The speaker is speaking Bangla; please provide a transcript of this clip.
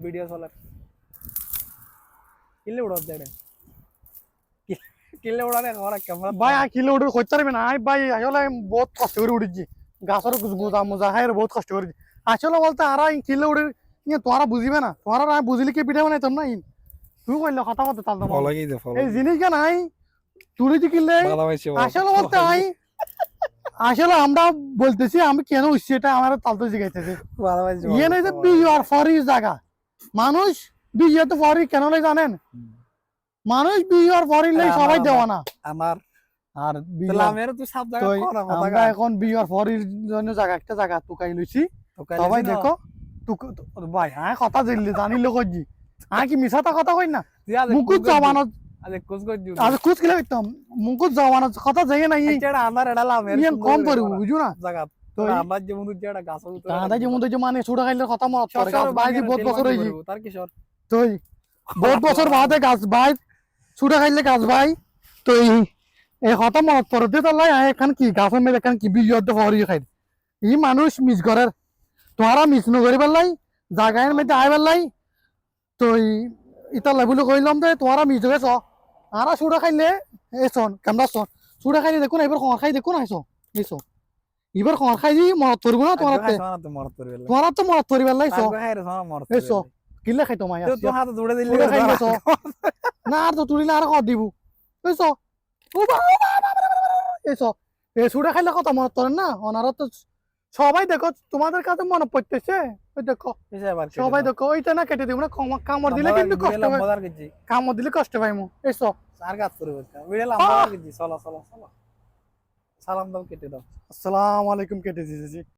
ভিডিও চলার কিলে উড়াত দেড়ে কিলে উড়ালে আমার ক্যামেরা ভাই কিলো উঠে করতে পারবে না ভাই আসলে বহুত কষ্ট করে উঠেছি গাছের গোজা মোজা খাই বহুত কষ্ট করেছি আসলে বলতে আর কিলো উঠে তোমরা বুঝিবে না তোমরা না বুঝলি কি পিঠা বানাইতাম না তুই কইলে কথা কথা তাল তোমার ফলো গিয়ে ফলো এই জিনিস কেন আই তুই যে কিনলে ভালো হয়েছে আসলে বলতে আই আসলে আমরা বলতেছি আমি কেন উঠছি এটা আমার তালতো জিগাইতেছে ভালো হয়েছে ইয়ে নাই যে বি আর ফর ইজ জায়গা মানুষ বিয়ে তো ফর কেন নাই জানেন মানুষ বি আর ফর ইজ সবাই দেওয়া না আমার আর তাহলে আমি তুই সব জায়গা কথা কথা আমরা এখন বি আর ফর ইজ জন্য জায়গা একটা জায়গা তুকাই লইছি সবাই দেখো ভাই হ্যাঁ কথা জানিল কইজি হ্যাঁ কি মিছাটা কথা কই না মুকুট জওয়ানত আরে কুছ কই দিও আজ কুছ কিলে কইতাম মুকুট জওয়ানত কথা যাই নাই এটা আমার এটা লামের ইয়েন কম পড়ি বুঝু না জায়গা তো আমার যেমন যেটা গাছ দাদা যেমন তো মানে ছোট খাইলে কথা মত করে গাছ ভাই যে বহুত বছর হইছি তার কিশোর তুই বহুত বছর বাদে গাছ ভাই ছোট খাইলে গাছ ভাই তো এই কথা মত পড়ে দিয়ে তাহলে এখান কি গাছের মেয়ে এখান কি বিজয় হরি খাই ই মানুষ মিস ঘরের তোরা মিস নগরি পেলাই জায়গায় মেয়েতে আই পেলাই তো ইতা লেবুলে কইলাম যে তোরা মিস গেছ আর ছোট খাইলে এ শোন ক্যামেরা শোন ছোট খাইলে দেখুন এবার খড় খাই দেখুন আইসো এসো এবার খড় খাই দি মনত পড়বো না তোমার তোরা তো মনত পড়ি পেলাই এসো কিলে খাই তোমায় তো হাত জুড়ে দিলি খাই গেছ না আর তো তুলিলে আর কত দিব এসো এসো এ ছোট খাইলে কথা মনত পড়ে না ওনারা তো সবাই দেখো তোমাদের কাছে মনে পড়তেছে ওই দেখো সবাই দেখো ওইটা না কেটে দিব না কামড় দিলে কিন্তু কষ্ট হয় কামড় দিলে কষ্ট পাইমু এসো আর গাছ করে ভিডিও লম্বা চলো চলো চলো সালাম দাও কেটে দাও আসসালামু আলাইকুম কেটে দিয়েছি